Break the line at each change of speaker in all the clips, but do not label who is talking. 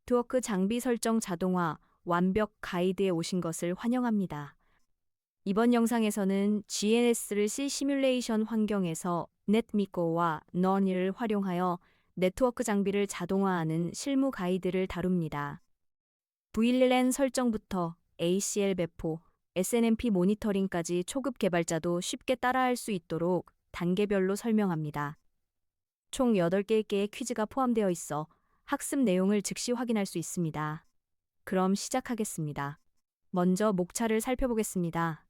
네트워크 장비 설정 자동화 완벽 가이드에 오신 것을 환영합니다. 이번 영상에서는 GNS를 C 시뮬레이션 환경에서 넷미코와 넌을 활용하여 네트워크 장비를 자동화하는 실무 가이드를 다룹니다. VLAN 설정부터 ACL 배포, SNMP 모니터링까지 초급 개발자도 쉽게 따라할 수 있도록 단계별로 설명합니다. 총 8개의 퀴즈가 포함되어 있어 학습 내용을 즉시 확인할 수 있습니다. 그럼 시작하겠습니다. 먼저 목차를 살펴보겠습니다.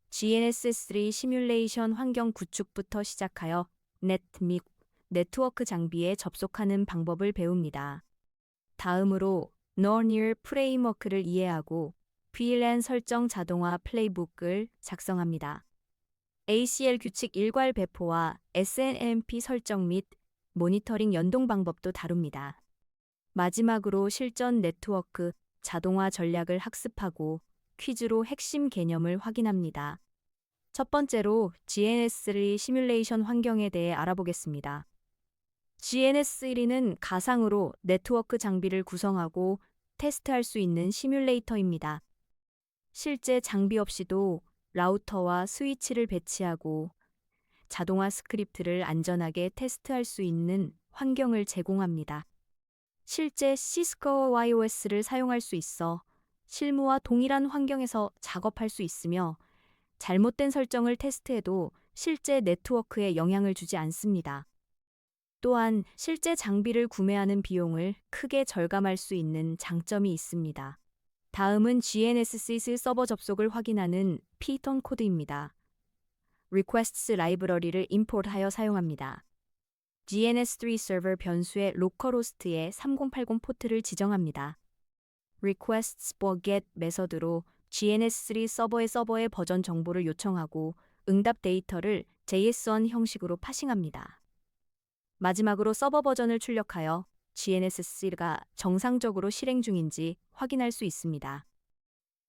GNS3 시뮬레이션 환경 구축부터 시작하여 넷 및 네트워크 장비에 접속하는 방법을 배웁니다. 다음으로 Near 프레임워크를 이해하고 VLAN 설정 자동화 플레이북을 작성합니다. ACL 규칙 일괄 배포와 SNMP 설정 및 모니터링 연동 방법도 다룹니다. 마지막으로 실전 네트워크 자동화 전략을 학습하고 퀴즈로 핵심 개념을 확인합니다. 첫 번째로 GNS3 시뮬레이션 환경에 대해 알아보겠습니다. GNS3는 가상으로 네트워크 장비를 구성하고 테스트할 수 있는 시뮬레이터입니다. 실제 장비 없이도 라우터와 스위치를 배치하고 자동화 스크립트를 안전하게 테스트할 수 있는 환경을 제공합니다. 실제 시스코 YOS를 사용할 수 있어 실무와 동일한 환경에서 작업할 수 있으며 잘못된 설정을 테스트해도 실제 네트워크에 영향을 주지 않습니다. 또한 실제 장비를 구매하는 비용을 크게 절감할 수 있는 장점이 있습니다. 다음은 GNS6 서버 접속을 확인하는 피톤 코드입니다. Requests 라이브러리를 임포트하여 사용합니다. GNS3 서버 변수의 로컬호스트에 3080 포트를 지정합니다. Requests for get 메서드로 GNS3 서버의 버전 정보를 요청하고 응답 데이터를 JSON 형식으로 파싱합니다. 마지막으로 서버 버전을 출력하여 GNS3가 정상적으로 실행 중인지 확인할 수 있습니다.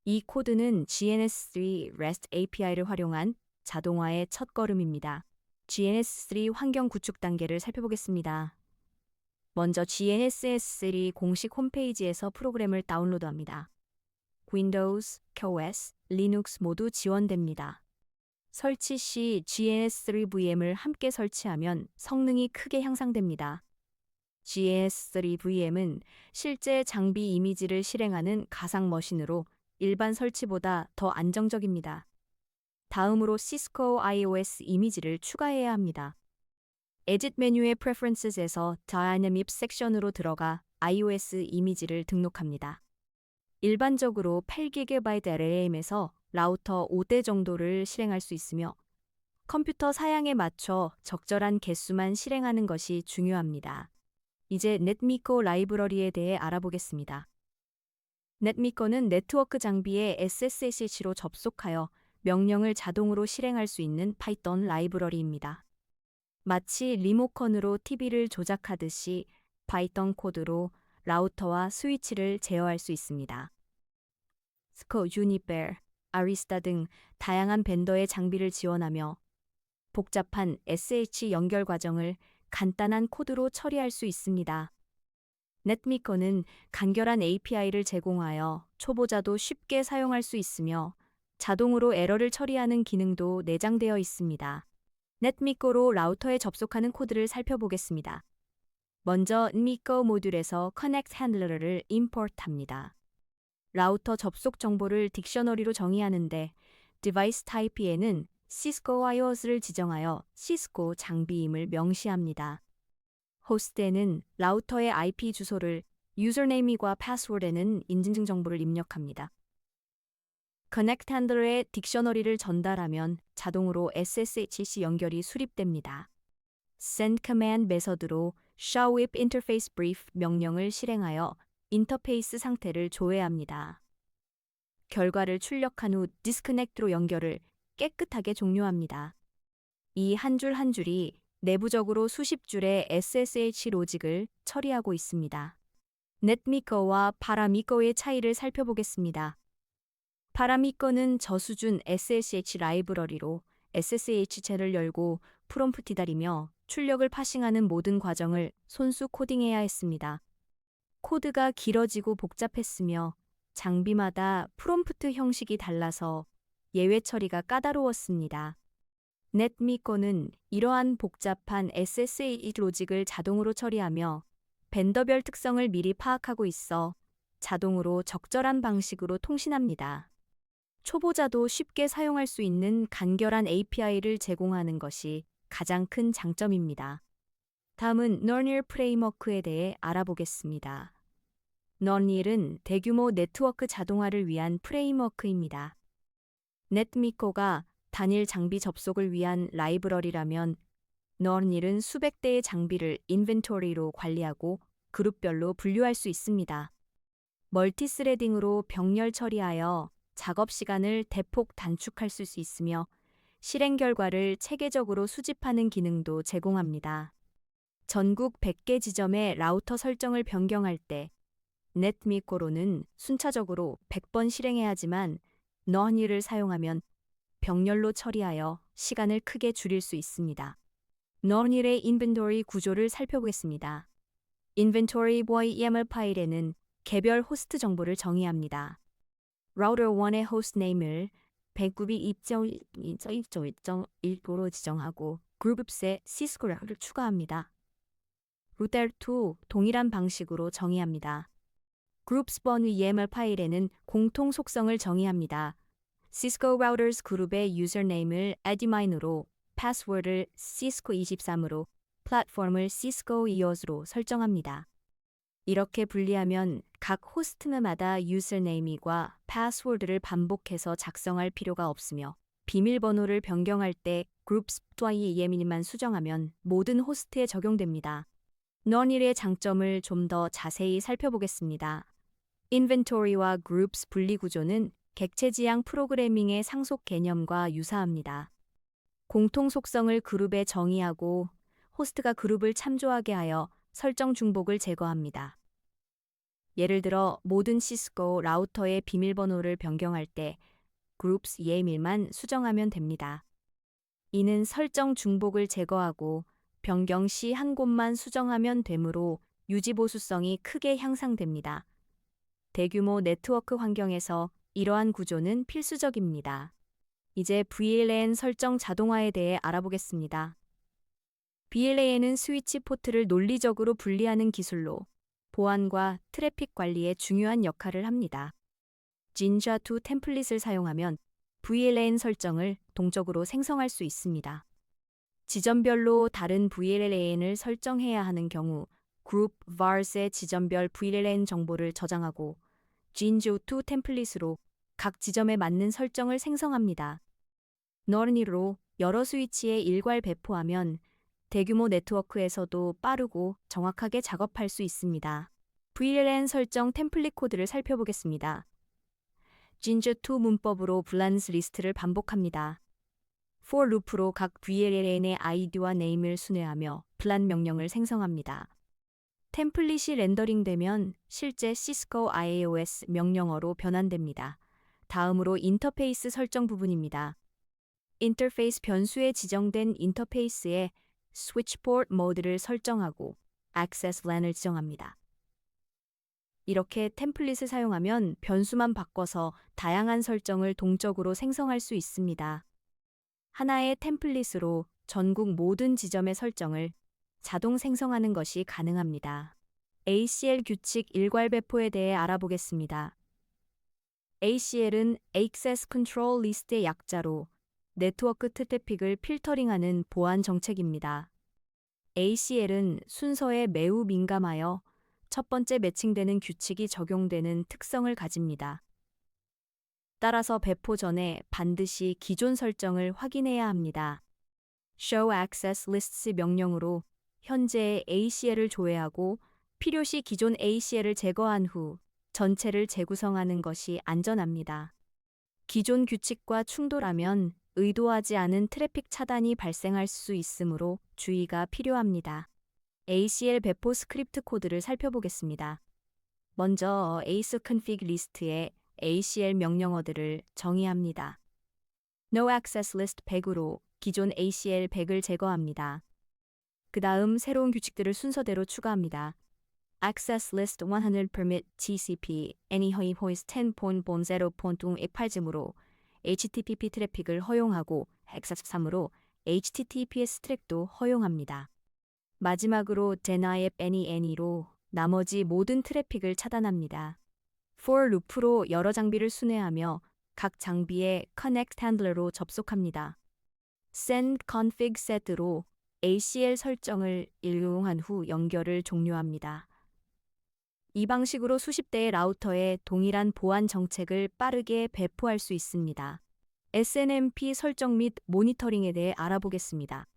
이 코드는 GNS3 REST API를 활용한 자동화의 첫걸음입니다. GNS3 환경 구축 단계를 살펴보겠습니다. 먼저 GNS3 공식 홈페이지에서 프로그램을 다운로드합니다. Windows, macOS, Linux 모두 지원됩니다. 설치 시 GNS3 VM을 함께 설치하면 성능이 크게 향상됩니다. GNS3 VM은 실제 장비 이미지를 실행하는 가상 머신으로 일반 설치보다 더 안정적입니다. 다음으로 시스코 iOS 이미지를 추가해야 합니다. Edit 메뉴의 Preferences에서 Dynamic 섹션으로 들어가 iOS 이미지를 등록합니다. 일반적으로 8GB RAM에서 라우터 5대 정도를 실행할 수 있으며 컴퓨터 사양에 맞춰 적절한 개수만 실행하는 것이 중요합니다. 이제 넷미코 라이브러리에 대해 알아보겠습니다. 넷미코는 네트워크 장비에 SSH로 접속하여 명령을 자동으로 실행할 수 있는 파이썬 라이브러리입니다. 마치 리모컨으로 TV를 조작하듯이 파이썬 코드로 라우터와 스위치를 제어할 수 있습니다. 스코, 유니벨, 아리스타 등 다양한 벤더의 장비를 지원하며 복잡한 SH 연결 과정을 간단한 코드로 처리할 수 있습니다. 넷미커는 간결한 API를 제공하여 초보자도 쉽게 사용할 수 있으며 자동으로 에러를 처리하는 기능도 내장되어 있습니다. 넷미커로 라우터에 접속하는 코드를 살펴보겠습니다. 먼저 넷미커 모듈에서 Connect Handler를 임포트합니다. 라우터 접속 정보를 딕셔너리로 정의하는데 디바이스 타입에는 시스코 iOS를 지정하여 시스코 장비임을 명시합니다. 호스트에는 라우터의 IP 주소를, 유저네임과 패스워드에는 인증 정보를 입력합니다. Connect Handler에 딕셔너리를 전달하면 자동으로 SSH 연결이 수립됩니다. Send Command 메서드로 Show Whip Interface Brief 명령을 실행하여 인터페이스 상태를 조회합니다. 결과를 출력한 후 디스커넥트로 연결을 깨끗하게 종료합니다. 이 한 줄 한 줄이 내부적으로 수십 줄의 SSH 로직을 처리하고 있습니다. 넷미커와 파라미커의 차이를 살펴보겠습니다. 파라미커는 저수준 SSH 라이브러리로 SSH체를 열고 프롬프트 기다리며 출력을 파싱하는 모든 과정을 손수 코딩해야 했습니다. 코드가 길어지고 복잡했으며 장비마다 프롬프트 형식이 달라서 예외 처리가 까다로웠습니다. 넷미코는 이러한 복잡한 SSH 로직을 자동으로 처리하며 벤더별 특성을 미리 파악하고 있어 자동으로 적절한 방식으로 통신합니다. 초보자도 쉽게 사용할 수 있는 간결한 API를 제공하는 것이 가장 큰 장점입니다. 다음은 Nernir 프레임워크에 대해 알아보겠습니다. Nernir은 대규모 네트워크 자동화를 위한 프레임워크입니다. 넷미코가 단일 장비 접속을 위한 라이브러리라면 Nernir은 수백 대의 장비를 인벤토리로 관리하고 그룹별로 분류할 수 있습니다. 멀티스레딩으로 병렬 처리하여 작업 시간을 대폭 단축할 수 있으며 실행 결과를 체계적으로 수집하는 기능도 제공합니다. 전국 100개 지점의 라우터 설정을 변경할 때 넷미코로는 순차적으로 100번 실행해야 하지만 Nernir을 사용하면 병렬로 처리하여 시간을 크게 줄일 수 있습니다. Nernir의 인벤토리 구조를 살펴보겠습니다. 인벤토리 YAML 파일에는 개별 호스트 정보를 정의합니다. Router 1의 호스트 네임을 192.1.1.1로 지정하고 그룹스에 시스코를 추가합니다. Router 2 동일한 방식으로 정의합니다. Groups 번호 YAML 파일에는 공통 속성을 정의합니다. Cisco Routers 그룹의 유저네임을 admin으로, 패스워드를 cisco23으로, 플랫폼을 Cisco EOS로 설정합니다. 이렇게 분리하면 각 호스트마다 유저네임과 패스워드를 반복해서 작성할 필요가 없으며 비밀번호를 변경할 때 Groups YAML만 수정하면 모든 호스트에 적용됩니다. Nernir의 장점을 좀 더 자세히 살펴보겠습니다. 인벤토리와 Groups 분리 구조는 객체지향 프로그래밍의 상속 개념과 유사합니다. 공통 속성을 그룹에 정의하고 호스트가 그룹을 참조하게 하여 설정 중복을 제거합니다. 예를 들어 모든 시스코 라우터의 비밀번호를 변경할 때 Groups YAML만 수정하면 됩니다. 이는 설정 중복을 제거하고 변경 시 한 곳만 수정하면 되므로 유지보수성이 크게 향상됩니다. 대규모 네트워크 환경에서 이러한 구조는 필수적입니다. 이제 VLAN 설정 자동화에 대해 알아보겠습니다. VLAN은 스위치 포트를 논리적으로 분리하는 기술로 보안과 트래픽 관리에 중요한 역할을 합니다. Jinja2 템플릿을 사용하면 VLAN 설정을 동적으로 생성할 수 있습니다. 지점별로 다른 VLAN을 설정해야 하는 경우 그룹 vars의 지점별 VLAN 정보를 저장하고 Jinja2 템플릿으로 각 지점에 맞는 설정을 생성합니다. Nernir로 여러 스위치에 일괄 배포하면 대규모 네트워크에서도 빠르고 정확하게 작업할 수 있습니다. VLAN 설정 템플릿 코드를 살펴보겠습니다. Jinja2 문법으로 블란스 리스트를 반복합니다. for 루프로 각 VLAN의 아이디와 네임을 순회하며 블란 명령을 생성합니다. 템플릿이 렌더링되면 실제 Cisco IAOS 명령어로 변환됩니다. 다음으로 인터페이스 설정 부분입니다. 인터페이스 변수에 지정된 인터페이스에 스위치 포트 모드를 설정하고 액세스 랜을 지정합니다. 이렇게 템플릿을 사용하면 변수만 바꿔서 다양한 설정을 동적으로 생성할 수 있습니다. 하나의 템플릿으로 전국 모든 지점의 설정을 자동 생성하는 것이 가능합니다. ACL 규칙 일괄 배포에 대해 알아보겠습니다. ACL은 Access Control List의 약자로 네트워크 트래픽을 필터링하는 보안 정책입니다. ACL은 순서에 매우 민감하여 첫 번째 매칭되는 규칙이 적용되는 특성을 가집니다. 따라서 배포 전에 반드시 기존 설정을 확인해야 합니다. Show Access Lists 명령으로 현재의 ACL을 조회하고 필요시 기존 ACL을 제거한 후 전체를 재구성하는 것이 안전합니다. 기존 규칙과 충돌하면 의도하지 않은 트래픽 차단이 발생할 수 있으므로 주의가 필요합니다. ACL 배포 스크립트 코드를 살펴보겠습니다. 먼저 AceConfig 리스트에 ACL 명령어들을 정의합니다. No Access List 100으로 기존 ACL 100을 제거합니다. 그 다음 새로운 규칙들을 순서대로 추가합니다. Access List 100 Permit TCP Any Hoist 10.0.0.18즈므로 HTTP 트래픽을 허용하고 헥사3으로 HTTPS 트랙도 허용합니다. 마지막으로 Deny Any로 나머지 모든 트래픽을 차단합니다. For loop로 여러 장비를 순회하며 각 장비의 Connect Handler로 접속합니다. Send Config Set로 ACL 설정을 이용한 후 연결을 종료합니다. 이 방식으로 수십 대의 라우터에 동일한 보안 정책을 빠르게 배포할 수 있습니다. SNMP 설정 및 모니터링에 대해 알아보겠습니다.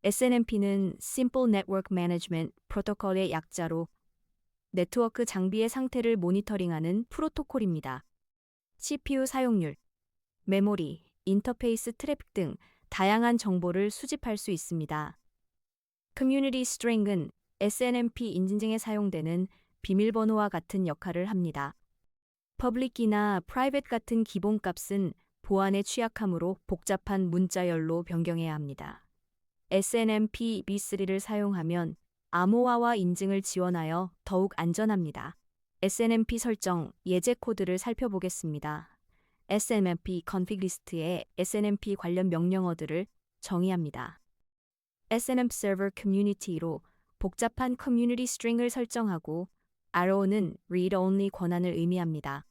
SNMP는 Simple Network Management Protocol의 약자로 네트워크 장비의 상태를 모니터링하는 프로토콜입니다. CPU 사용률, 메모리, 인터페이스 트래픽 등 다양한 정보를 수집할 수 있습니다. Community String은 SNMP 인증에 사용되는 비밀번호와 같은 역할을 합니다. Public이나 Private 같은 기본값은 보안에 취약하므로 복잡한 문자열로 변경해야 합니다. SNMP v3를 사용하면 암호화와 인증을 지원하여 더욱 안전합니다. SNMP 설정 예제 코드를 살펴보겠습니다. SNMP config 리스트에 SNMP 관련 명령어들을 정의합니다. SNMP Server Community로 복잡한 커뮤니티 스트링을 설정하고 arrow는 read-only 권한을 의미합니다.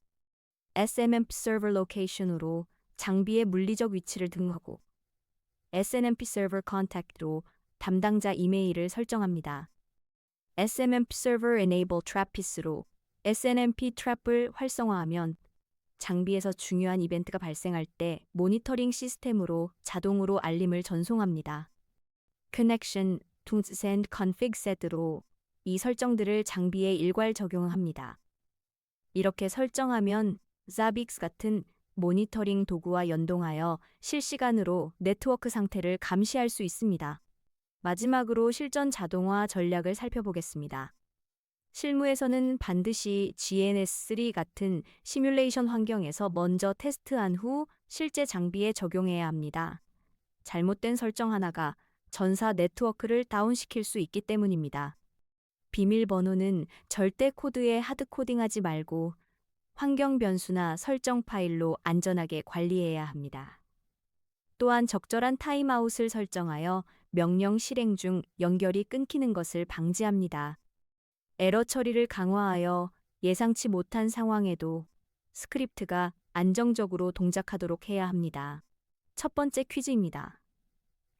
SNMP Server Location으로 장비의 물리적 위치를 등록하고 SNMP Server Contact로 담당자 이메일을 설정합니다. SNMP Server Enable Trappist로 SNMP Trap을 활성화하면 장비에서 중요한 이벤트가 발생할 때 모니터링 시스템으로 자동으로 알림을 전송합니다. Connection to Send Config Set으로 이 설정들을 장비에 일괄 적용합니다. 이렇게 설정하면 Zabbix 같은 모니터링 도구와 연동하여 실시간으로 네트워크 상태를 감시할 수 있습니다. 마지막으로 실전 자동화 전략을 살펴보겠습니다. 실무에서는 반드시 GNS3 같은 시뮬레이션 환경에서 먼저 테스트한 후 실제 장비에 적용해야 합니다. 잘못된 설정 하나가 전사 네트워크를 다운시킬 수 있기 때문입니다. 비밀번호는 절대 코드에 하드코딩하지 말고 환경 변수나 설정 파일로 안전하게 관리해야 합니다. 또한 적절한 타임아웃을 설정하여 명령 실행 중 연결이 끊기는 것을 방지합니다. 에러 처리를 강화하여 예상치 못한 상황에도 스크립트가 안정적으로 동작하도록 해야 합니다. 첫 번째 퀴즈입니다.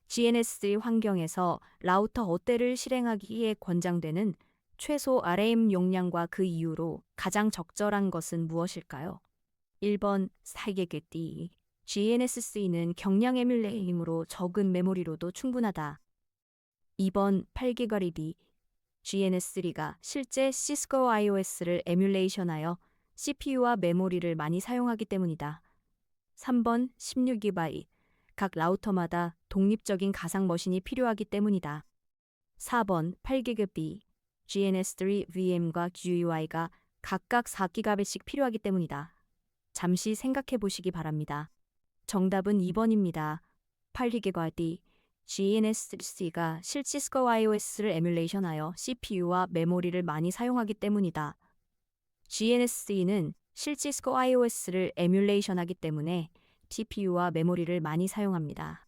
GNS3 환경에서 라우터 어때를 실행하기에 권장되는 최소 RM 용량과 그 이유로 가장 적절한 것은 무엇일까요? 1번 4기가바이트. GNS3는 경량 에뮬레이터로 적은 메모리로도 충분하다. 2번 8기가바이트. GNS3가 실제 시스코 iOS를 에뮬레이션하여 CPU와 메모리를 많이 사용하기 때문이다. 3번 16기가바이트. 각 라우터마다 독립적인 가상 머신이 필요하기 때문이다. 4번 8기가바이트. GNS3 VM과 GUI가 각각 4기가바이트씩 필요하기 때문이다. 잠시 생각해 보시기 바랍니다. 정답은 2번입니다. 8기가바이트. GNS3가 실시스코 iOS를 에뮬레이션하여 CPU와 메모리를 많이 사용하기 때문이다. GNS3는 실시스코 iOS를 에뮬레이션하기 때문에 CPU와 메모리를 많이 사용합니다.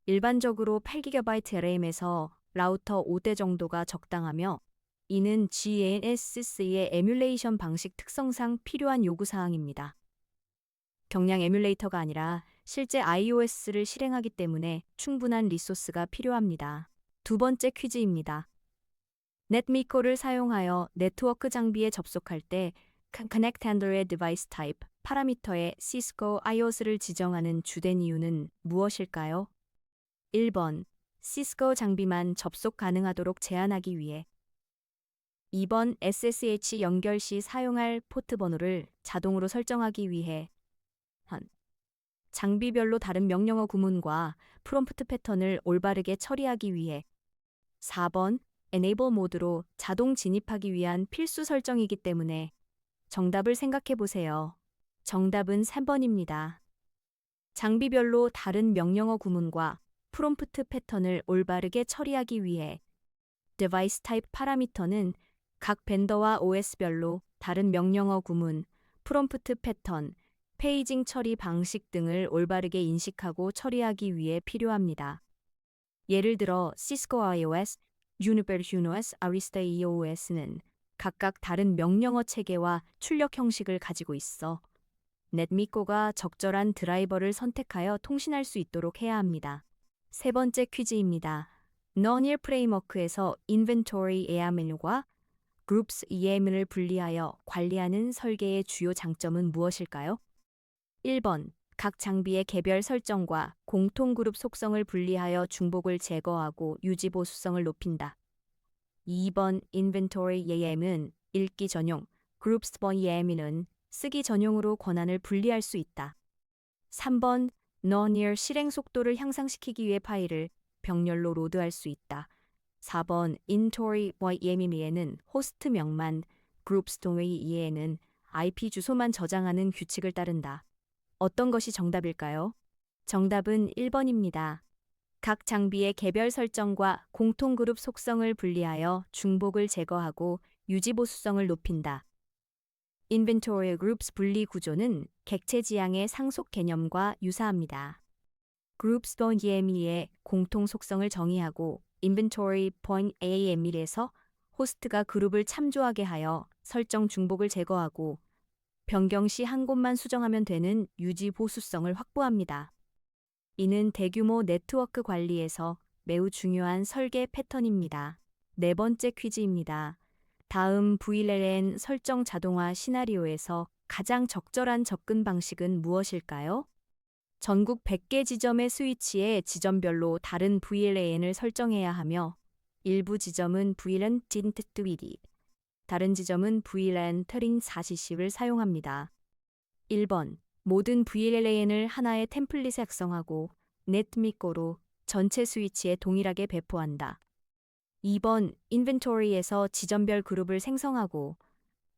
일반적으로 8기가바이트 RAM에서 라우터 5대 정도가 적당하며 이는 GNS3의 에뮬레이션 방식 특성상 필요한 요구사항입니다. 경량 에뮬레이터가 아니라 실제 iOS를 실행하기 때문에 충분한 리소스가 필요합니다. 두 번째 퀴즈입니다. 넷미코를 사용하여 네트워크 장비에 접속할 때 Connect Handler의 디바이스 타입, 파라미터에 시스코 iOS를 지정하는 주된 이유는 무엇일까요? 1번, 시스코 장비만 접속 가능하도록 제한하기 위해. 2번, SSH 연결 시 사용할 포트 번호를 자동으로 설정하기 위해. 장비별로 다른 명령어 구문과 프롬프트 패턴을 올바르게 처리하기 위해. 4번, Enable 모드로 자동 진입하기 위한 필수 설정이기 때문에. 정답을 생각해 보세요. 정답은 3번입니다. 장비별로 다른 명령어 구문과 프롬프트 패턴을 올바르게 처리하기 위해. Device Type 파라미터는 각 벤더와 OS별로 다른 명령어 구문, 프롬프트 패턴, 페이징 처리 방식 등을 올바르게 인식하고 처리하기 위해 필요합니다. 예를 들어 시스코 iOS, Juniper UNOS, Arista EOS는 각각 다른 명령어 체계와 출력 형식을 가지고 있어 넷미코가 적절한 드라이버를 선택하여 통신할 수 있도록 해야 합니다. 세 번째 퀴즈입니다. Nonier 프레임워크에서 Inventory YAML과 Groups YAML을 분리하여 관리하는 설계의 주요 장점은 무엇일까요? 1번. 각 장비의 개별 설정과 공통 그룹 속성을 분리하여 중복을 제거하고 유지 보수성을 높인다. 2번. Inventory YAM은 읽기 전용, Groups YAML은 쓰기 전용으로 권한을 분리할 수 있다. 3번. Nonier 실행 속도를 향상시키기 위해 파일을 병렬로 로드할 수 있다. 4번. Inventory YAML에는 호스트명만, Groups 동의 이해에는 IP 주소만 저장하는 규칙을 따른다. 어떤 것이 정답일까요? 정답은 1번입니다. 각 장비의 개별 설정과 공통 그룹 속성을 분리하여 중복을 제거하고 유지 보수성을 높인다. Inventory Groups 분리 구조는 객체 지향의 상속 개념과 유사합니다. Groups YAML의 공통 속성을 정의하고 Inventory YAML에서 호스트가 그룹을 참조하게 하여 설정 중복을 제거하고 변경 시 한 곳만 수정하면 되는 유지 보수성을 확보합니다. 이는 대규모 네트워크 관리에서 매우 중요한 설계 패턴입니다. 네 번째 퀴즈입니다. 다음 VLAN 설정 자동화 시나리오에서 가장 적절한 접근 방식은 무엇일까요? 전국 100개 지점의 스위치에 지점별로 다른 VLAN을 설정해야 하며 일부 지점은 VLAN 틴트트위디, 다른 지점은 VLAN 트린 4CC를 사용합니다. 1번. 모든 VLAN을 하나의 템플릿에 작성하고 넷미코로 전체 스위치에 동일하게 배포한다. 2번. 인벤토리에서 지점별 그룹을 생성하고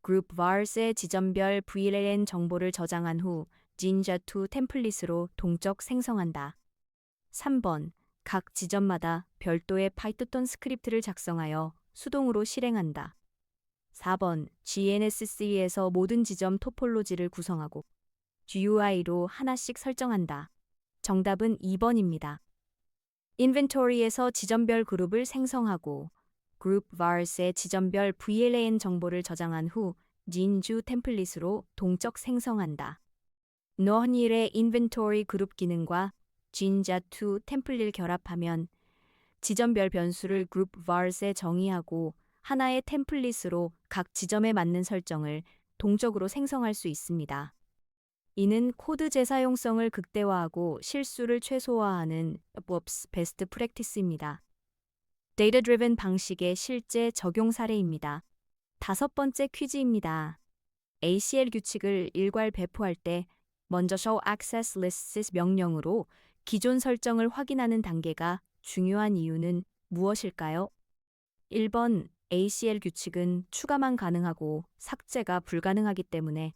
그룹 vars의 지점별 VLAN 정보를 저장한 후 Jinja2 템플릿으로 동적 생성한다. 3번. 각 지점마다 별도의 파이썬 스크립트를 작성하여 수동으로 실행한다. 4번. GNS3에서 모든 지점 토폴로지를 구성하고 GUI로 하나씩 설정한다. 정답은 2번입니다. 인벤토리에서 지점별 그룹을 생성하고 그룹 vars의 지점별 VLAN 정보를 저장한 후 Jinju 템플릿으로 동적 생성한다. Nonier의 인벤토리 그룹 기능과 Jinja2 템플릿을 결합하면 지점별 변수를 그룹 vars에 정의하고 하나의 템플릿으로 각 지점에 맞는 설정을 동적으로 생성할 수 있습니다. 이는 코드 재사용성을 극대화하고 실수를 최소화하는 DevOps 베스트 프랙티스입니다. 데이터 드리븐 방식의 실제 적용 사례입니다. 다섯 번째 퀴즈입니다. ACL 규칙을 일괄 배포할 때 먼저 show access lists 명령으로 기존 설정을 확인하는 단계가 중요한 이유는 무엇일까요? 1번. ACL 규칙은 추가만 가능하고 삭제가 불가능하기 때문에.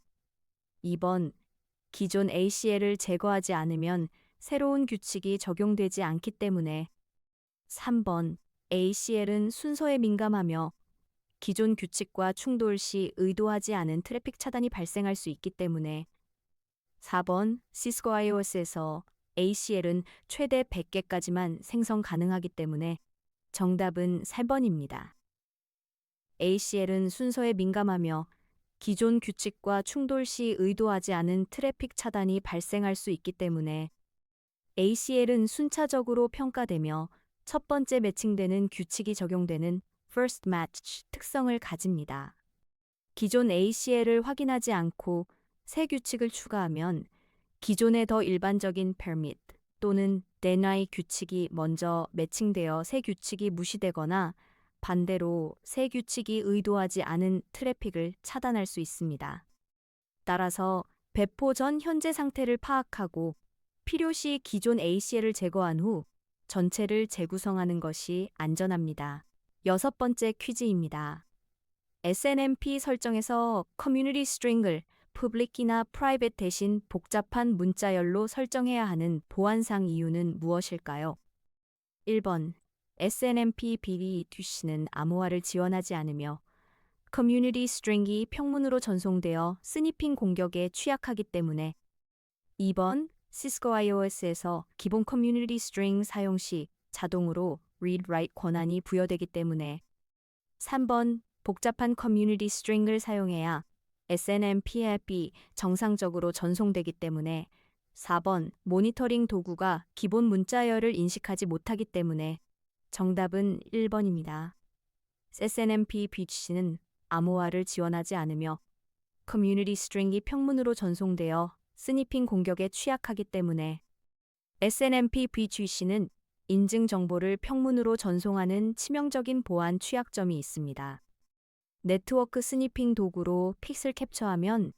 2번. 기존 ACL을 제거하지 않으면 새로운 규칙이 적용되지 않기 때문에. 3번. ACL은 순서에 민감하며 기존 규칙과 충돌 시 의도하지 않은 트래픽 차단이 발생할 수 있기 때문에. 4번. 시스코 iOS에서 ACL은 최대 100개까지만 생성 가능하기 때문에. 정답은 3번입니다. ACL은 순서에 민감하며 기존 규칙과 충돌 시 의도하지 않은 트래픽 차단이 발생할 수 있기 때문에. ACL은 순차적으로 평가되며 첫 번째 매칭되는 규칙이 적용되는 First Match 특성을 가집니다. 기존 ACL을 확인하지 않고 새 규칙을 추가하면 기존의 더 일반적인 Permit 또는 Deny 규칙이 먼저 매칭되어 새 규칙이 무시되거나 반대로 새 규칙이 의도하지 않은 트래픽을 차단할 수 있습니다. 따라서 배포 전 현재 상태를 파악하고 필요시 기존 ACL을 제거한 후 전체를 재구성하는 것이 안전합니다. 여섯 번째 퀴즈입니다. SNMP 설정에서 커뮤니티 스트링을 public이나 private 대신 복잡한 문자열로 설정해야 하는 보안상 이유는 무엇일까요? 1번. SNMP BDTC는 암호화를 지원하지 않으며 커뮤니티 스트링이 평문으로 전송되어 스니핑 공격에 취약하기 때문에 2번 시스코 iOS에서 기본 커뮤니티 스트링 사용 시 자동으로 read write 권한이 부여되기 때문에 3번 복잡한 커뮤니티 스트링을 사용해야 SNMP 앱이 정상적으로 전송되기 때문에 4번 모니터링 도구가 기본 문자열을 인식하지 못하기 때문에 정답은 1번입니다. SNMP BGC는 암호화를 지원하지 않으며 커뮤니티 스트링이 평문으로 전송되어 스니핑 공격에 취약하기 때문에 SNMP BGC는 인증 정보를 평문으로 전송하는 치명적인 보안 취약점이 있습니다. 네트워크 스니핑 도구로 픽셀 캡처하면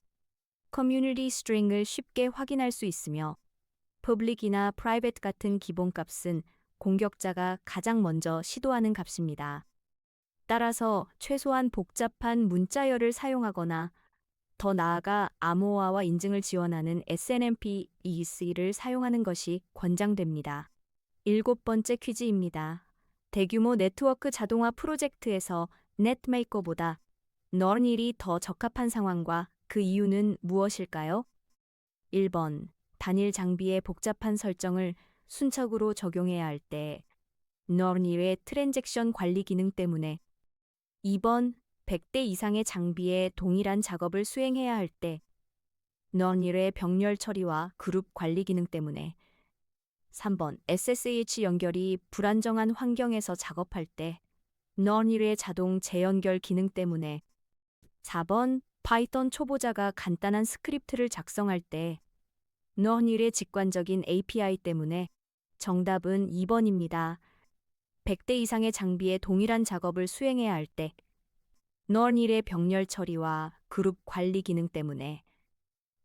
커뮤니티 스트링을 쉽게 확인할 수 있으며 public이나 private 같은 기본값은 공격자가 가장 먼저 시도하는 값입니다. 따라서 최소한 복잡한 문자열을 사용하거나 더 나아가 암호화와 인증을 지원하는 SNMP EC를 사용하는 것이 권장됩니다. 7번째 퀴즈입니다. 대규모 네트워크 자동화 프로젝트에서 넷메이커보다 널닐이 더 적합한 상황과 그 이유는 무엇일까요? 1번, 단일 장비의 복잡한 설정을 순척으로 적용해야 할 때 널닐의 트랜잭션 관리 기능 때문에 2번, 100대 이상의 장비에 동일한 작업을 수행해야 할 때 널닐의 병렬 처리와 그룹 관리 기능 때문에 3번, SSH 연결이 불안정한 환경에서 작업할 때 널닐의 자동 재연결 기능 때문에 4번, 파이썬 초보자가 간단한 스크립트를 작성할 때 널닐의 직관적인 API 때문에 정답은 2번입니다. 100대 이상의 장비에 동일한 작업을 수행해야 할 때 널닐의 병렬 처리와 그룹 관리 기능 때문에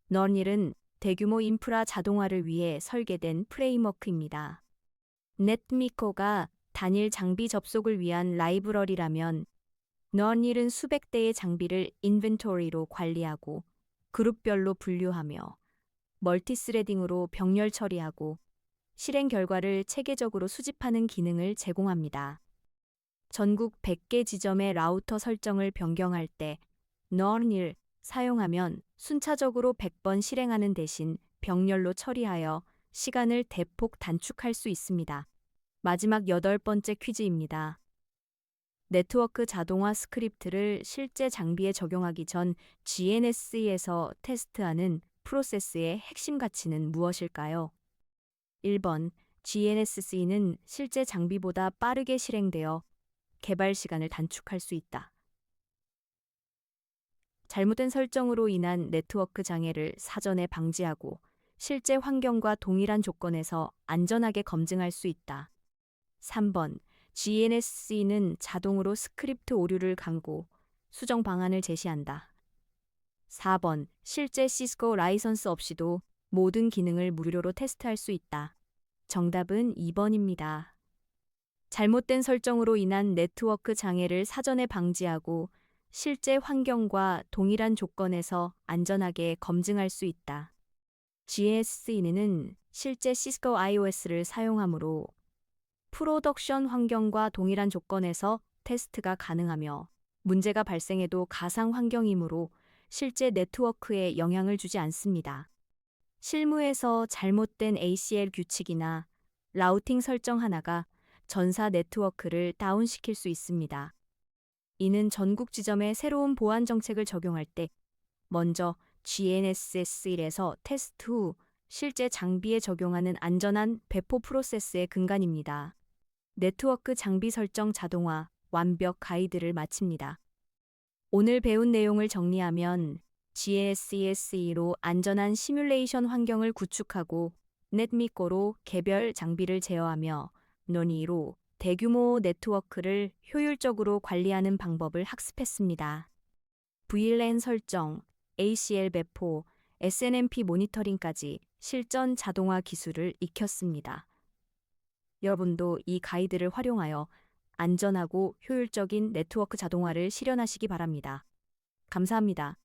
널닐은 대규모 인프라 자동화를 위해 설계된 프레임워크입니다. 넷미커가 단일 장비 접속을 위한 라이브러리라면 널닐은 수백 대의 장비를 인벤토리로 관리하고 그룹별로 분류하며 멀티스레딩으로 병렬 처리하고 실행 결과를 체계적으로 수집하는 기능을 제공합니다. 전국 100개 지점의 라우터 설정을 변경할 때 널닐 사용하면 순차적으로 100번 실행하는 대신 병렬로 처리하여 시간을 대폭 단축할 수 있습니다. 마지막 8번째 퀴즈입니다. 네트워크 자동화 스크립트를 실제 장비에 적용하기 전 GNS에서 테스트하는 프로세스의 핵심 가치는 무엇일까요? 1번, GNSC는 실제 장비보다 빠르게 실행되어 개발 시간을 단축할 수 있다. 잘못된 설정으로 인한 네트워크 장애를 사전에 방지하고 실제 환경과 동일한 조건에서 안전하게 검증할 수 있다. 3번, GNSC는 자동으로 스크립트 오류를 감고 수정 방안을 제시한다. 4번, 실제 시스코 라이선스 없이도 모든 기능을 무료로 테스트할 수 있다. 정답은 2번입니다. 잘못된 설정으로 인한 네트워크 장애를 사전에 방지하고 실제 환경과 동일한 조건에서 안전하게 검증할 수 있다. GSC는 실제 시스코 iOS를 사용하므로 프로덕션 환경과 동일한 조건에서 테스트가 가능하며 문제가 발생해도 가상 환경이므로 실제 네트워크에 영향을 주지 않습니다. 실무에서 잘못된 ACL 규칙이나 라우팅 설정 하나가 전사 네트워크를 다운시킬 수 있습니다. 이는 전국 지점에 새로운 보안 정책을 적용할 때 먼저 GNSS1에서 테스트 후 실제 장비에 적용하는 안전한 배포 프로세스의 근간입니다. 네트워크 장비 설정 자동화 완벽 가이드를 마칩니다. 오늘 배운 내용을 정리하면 GNSS로 안전한 시뮬레이션 환경을 구축하고 넷미코로 개별 장비를 제어하며 논의로 대규모 네트워크를 효율적으로 관리하는 방법을 학습했습니다. VLAN 설정, ACL 배포, SNMP 모니터링까지 실전 자동화 기술을 익혔습니다. 여러분도 이 가이드를 활용하여 안전하고 효율적인 네트워크 자동화를 실현하시기 바랍니다. 감사합니다.